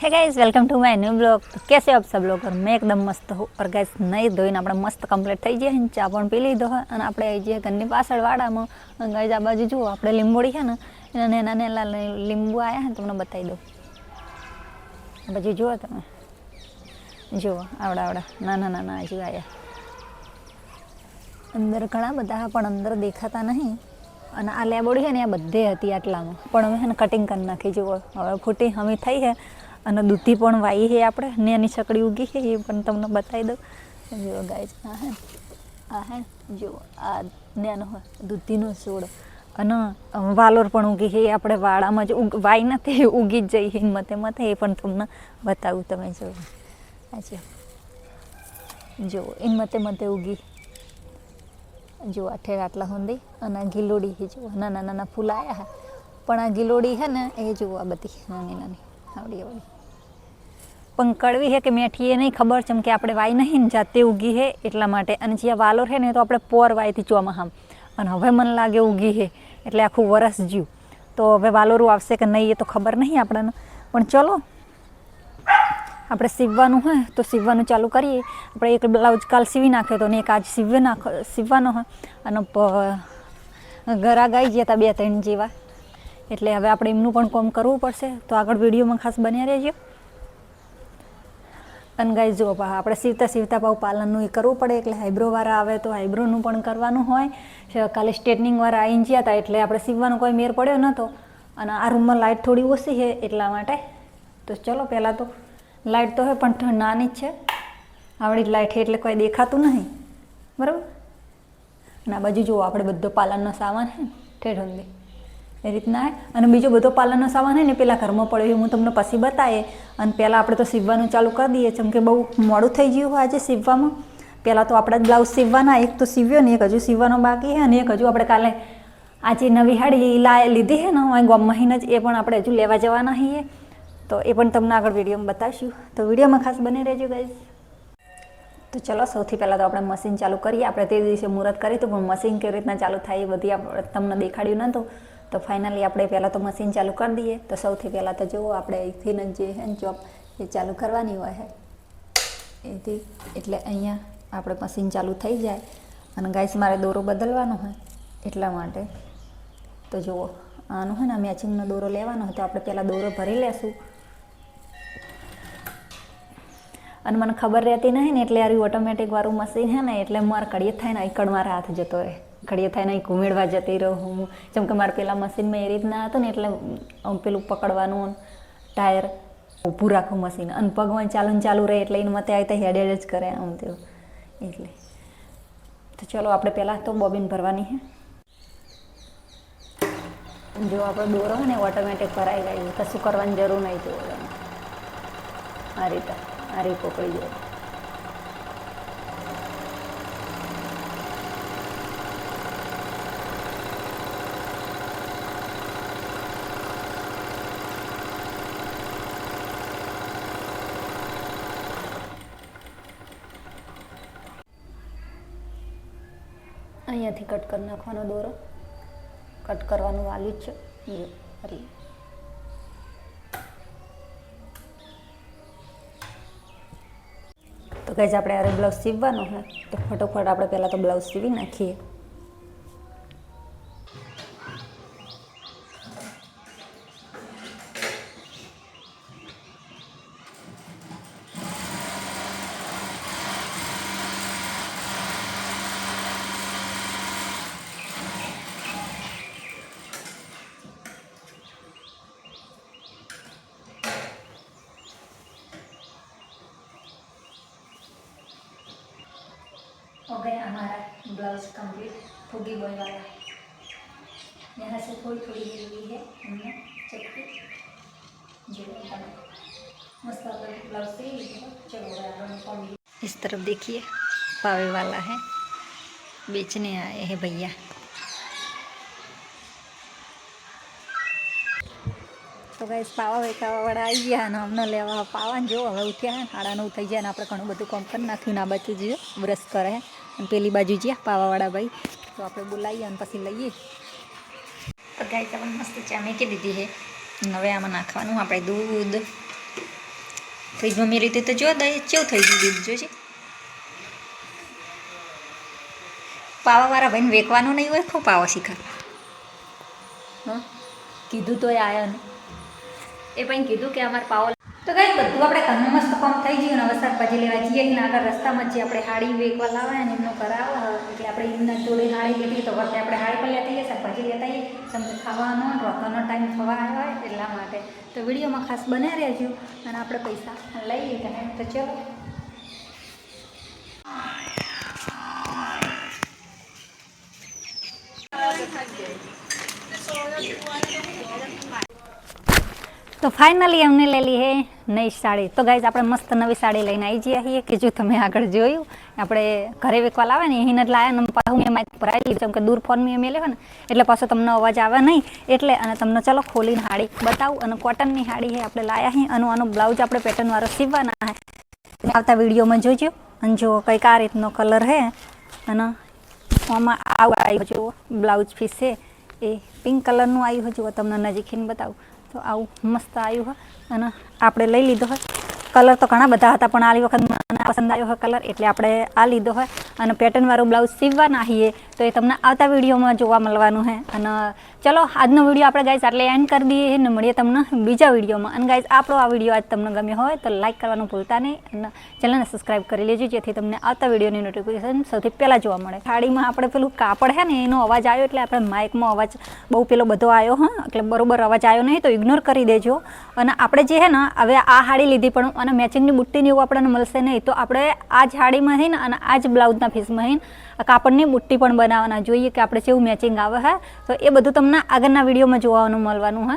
है guys, welcome to my new blog. तो कैसे हो आप सब लोग? और मैं एकदम मस्त हूँ। और गाइस नहीं धोઈને આપણે મસ્ત કમ્પ્લીટ થઈ ગયા છે, ચા પણ પી લીધો છે અને આપણે આવી જઈએ ઘરની પાછળ વાડામાં. ગાઈસ આ બાજુ જુઓ, આપણે લીંબોડી છે ને એના નાના નાના લીંબુ આવ્યા છે, તમને બતાવી દઉં. આ બાજુ જુઓ તમે, જુઓ આવડા આવડા નાના નાના હજુ આવ્યા. અંદર ઘણા બધા પણ અંદર દેખાતા નહીં. અને આ લેબોડી છે ને આ બધે હતી આટલામાં, પણ અમે છે ને કટિંગ કરી નાખી. જુઓ હવે ફૂટી હમી થઈ છે અને દૂધી પણ વાઈ છે આપણે ને એની છકડી ઉગી છે, એ પણ તમને બતાવી દઉં. જુઓ ગાઈસ, આ હે જુઓ આ નેનો દૂધીનો છોડ અને વાલોર પણ ઉગી છે. આપણે વાડામાં જ વાઈ નથી, ઉગી જ જઈ હિંમતે મતે, એ પણ તમને બતાવું. તમે જુઓ અચ્છા, જુઓ હિંમતે મતે ઉગી. જો આઠે આટલા સુધી અને આ ગિલોડી છે, જુઓ નાના નાના ફૂલ આવ્યા છે. પણ આ ગિલોડી છે ને એ જુઓ આ બધી નાની નાની આવડી આવડી પણ કડવી છે કે મેઠી એ નહીં ખબર છે, કે આપણે વાઈ નહીં ને જાતે ઉગી છે એટલા માટે. અને જે વાલોર છે ને એ તો આપણે પોર વાઈથી ચોમાહામ, અને હવે મને લાગે ઉગી છે એટલે આખું વરસ જ્યું. તો હવે વાલોરું આવશે કે નહીં એ તો ખબર નહીં આપણને. પણ ચલો આપણે સીવવાનું હોય તો સીવવાનું ચાલુ કરીએ. આપણે એક બ્લાઉઝ કાલ સીવી નાખ્યો હતો ને એક આજ સીવવાનો હોય. અને ગરા ગાઈ ગયા હતા 2-3 જેવા, એટલે હવે આપણે એમનું પણ કામ કરવું પડશે. તો આગળ વિડીયોમાં ખાસ બન્યા રહેજો. અને ગાઈ જુઓ આપણે સીવતા સીવતા પાછું પાર્લરનું એ કરવું પડે, એટલે આઈબ્રોવાળા આવે તો આઈબ્રોનું પણ કરવાનું હોય. કાલે સ્ટ્રેટનિંગવાળા આવીને ગયા હતા એટલે આપણે સીવવાનો કોઈ મેર પડ્યો નહોતો. અને આ રૂમમાં લાઇટ થોડી ઓછી છે એટલા માટે. તો ચલો પહેલાં તો લાઇટ તો હોય પણ નાની જ છે, આવડી જ લાઇટ છે એટલે કોઈ દેખાતું નહીં, બરાબર. અને આ બાજુ જુઓ આપણે બધો પાર્લરનો સામાન છે ઠેઠ સુધી એ રીતના. અને બીજો બધો પાર્લરનો સામાન છે ને પેલા ઘરમાં પડ્યો, હું તમને પછી બતાવીએ. અને પહેલાં આપણે તો સીવવાનું ચાલુ કરી દઈએ, જેમ કે બહુ મોડું થઈ ગયું હોય આજે સીવવામાં. પહેલાં તો આપણા જ બ્લાઉઝ સીવવાના, એક તો સીવ્યો ને એક હજુ સીવવાનો બાકી છે, અને એક હજુ આપણે કાલે આજે નવી હાડી લીધી છે ને ગમહીને જ, એ પણ આપણે હજુ લેવા જવાના છીએ. તો એ પણ તમને આગળ વિડીયોમાં બતાવીશું. તો વિડીયોમાં ખાસ બને રહેજો ગાઈસ. તો ચલો સૌથી પહેલાં તો આપણે મશીન ચાલુ કરીએ. આપણે તે દિવસે મુહૂર્ત કરી હતું પણ મશીન કેવી રીતના ચાલુ થાય એ બધી તમને દેખાડ્યું નહોતું. તો ફાઇનલી આપણે પહેલાં તો મશીન ચાલુ કરી દઈએ. તો સૌથી પહેલાં તો જુઓ આપણે અહીંથી જે હેન્ડ જોબ એ ચાલુ કરવાની હોય છે એથી, એટલે અહીંયા આપણે મશીન ચાલુ થઈ જાય. અને ગાઈસ મારે દોરો બદલવાનો હોય એટલા માટે. તો જુઓ આનું હોય ને મેચિંગનો દોરો લેવાનો હોય તો આપણે પહેલાં દોરો ભરી લેશું. અને મને ખબર રહેતી નહીં ને એટલે યાર ઓટોમેટિક વાળું મશીન છે ને, એટલે મારે કડીએ થાય ને એકડ મારા હાથ જતો રહે, કડીએ થાય ને ઘૂમેડવા જતી રહું હું. જેમ કે મારે પેલા મશીનમાં એ રીતના હતું ને એટલે પેલું પકડવાનું ટાયર ઊભું રાખવું મશીન, અને પગમાં ચાલુ રહે એટલે એને મતે આવી હેડ હેડ જ કરે આમ તેવું એટલે. તો ચલો આપણે પહેલાં તો બોબિન ભરવાની છે. જો આપણો દોરો હોય ને ઓટોમેટિક ભરાઈ ગયું, કશું કરવાની જરૂર નહીં. તો આ રીતે પકડી જાય. અહીંયાથી કટ કરી નાખવાનો દોરો, કટ કરવાનું વાલી જ છે. કરી તો ગાઈસ આપણે આ બ્લાઉઝ સીવવાનો હોય તો ફટોફટ આપણે પહેલાં તો બ્લાઉઝ સીવી નાખીએ. हो गया हमारा ब्लाउज कंप्लीट, फुगी बॉय वाला. यहाँ से थोड़ी थोड़ी ली हुई है हमने चक्की, जो मस्त ब्लाउज से. चलो इस तरफ देखिए, पावे वाला है, बेचने आए हैं भैया. તો ગાઈસ પાવા વેચાવાવાળા આવી ગયા અને અમને લેવા પાવાને જો હવે ઉઠ્યા 9:30 થઈ જાય ને આપણે ઘણું બધું કામ કરી નાખ્યું. આ બાજુ જો બ્રશ કરે અને પેલી બાજુ જ્યાં પાવાવાળા ભાઈ, તો આપણે બોલાવીએ અને પછી લઈએ. તો ગાઈસ આપણે મસ્ત ચા મેકી દીધી છે. હવે આમાં નાખવાનું આપણે દૂધ, ફ્રીજમાં મેં રીતે તો જો દહીં કેવું થઈ ગયું દૂધ જોજે. પાવાવાળા ભાઈને વેકવાનું નહીં હોય, ખૂબ પાવા શીખા. હા કીધું તો આવ્યા ને એ ભાઈ કીધું કે અમારે પાવો. તો કઈ બધું આપણે ઘરનું મસ્ત કામ થઈ ગયું ને હવે શાકભાજી લેવા જઈએ ને આગળ રસ્તામાં જે આપણે હાડી વેકવા લાવે ને એમનો કરાવો એટલે આપણે એમના જોડે હાડી લીધી તો વખતે આપણે હાડી પણ લેતા આવીએ, શાકભાજી લેતા આવીએ, તમને ખાવાનો રોકવાનો ટાઈમ થવા આવ્યો હોય એટલા માટે. તો વિડીયોમાં ખાસ બને રહેજો અને આપણે પૈસા લઈએ કે તો ચલો. તો ફાઇનલી અમને લઈ લી હે નવી સાડી. તો ગાઈઝ આપણે મસ્ત નવી સાડી લઈને આવી જઈએ છીએ કે જો તમે આગળ જોયું આપણે ઘરે વેકવા લાવે ને એને જ લાવ્યા ને પાછું મેં માઇક પર આવી જેમ કે દૂર ફોન મેં લેવા ને એટલે પાછો તમને અવાજ આવે નહીં એટલે અને તમને ચલો ખોલીને સાડી બતાવું. અને કોટનની સાડી છે આપણે લાવ્યા છીએ અને આનો બ્લાઉઝ આપણે પેટર્નવાળો સીવવાના છે. આવતા વિડીયોમાં જોજો. અને જો કંઈક આ રીતનો કલર છે અને આમાં આવું આવ્યું જુઓ બ્લાઉઝ પીસ છે એ પિંક કલરનું આવ્યું જુઓ તમને નજીકીને બતાવું તો આવું મસ્ત આવ્યું હોય અને આપણે લઈ લીધો હોય. કલર તો ઘણા બધા હતા પણ આ વખત મને પસંદ આવ્યો હોય કલર એટલે આપણે આ લીધો હોય. અને પેટર્નવાળું બ્લાઉઝ સીવવાના છીએ તો એ તમને આવતા વિડીયોમાં જોવા મળવાનું છે. અને ચલો આજનો વિડીયો આપણે ગાઈઝ આટલે એન્ડ કરી દઈએ ને મળીએ તમને બીજા વિડીયોમાં. અને ગાઈઝ આપણો આ વિડીયો આજ તમને ગમ્યો હોય તો લાઈક કરવાનું ભૂલતા નહીં અને ચેનલને સબસ્ક્રાઈબ કરી લેજો જેથી તમને આવતા વિડીયોની નોટિફિકેશન સૌથી પહેલાં જોવા મળે. સાડીમાં આપણે પેલું કાપડ છે ને એનો અવાજ આવ્યો એટલે આપણે માઇકમાં અવાજ બહુ પેલો બધો આવ્યો હા એટલે બરોબર અવાજ આવ્યો નહીં તો ઇગ્નોર કરી દેજો. અને આપણે જે છે ને હવે આ સાડી લીધી પણ અને મેચિંગની બુટ્ટીની એવું આપણને મળશે નહીં તો આપણે આ જ સાડીમાં થઈને અને આ જ બ્લાઉઝના પીસમાં થઈને કાપડની બુટ્ટી પણ બનાવવાના જોઈએ કે આપણે જેવું મેચિંગ આવે હે તો એ બધું તમને આગળના વિડીયોમાં જોવાનું મળવાનું હે.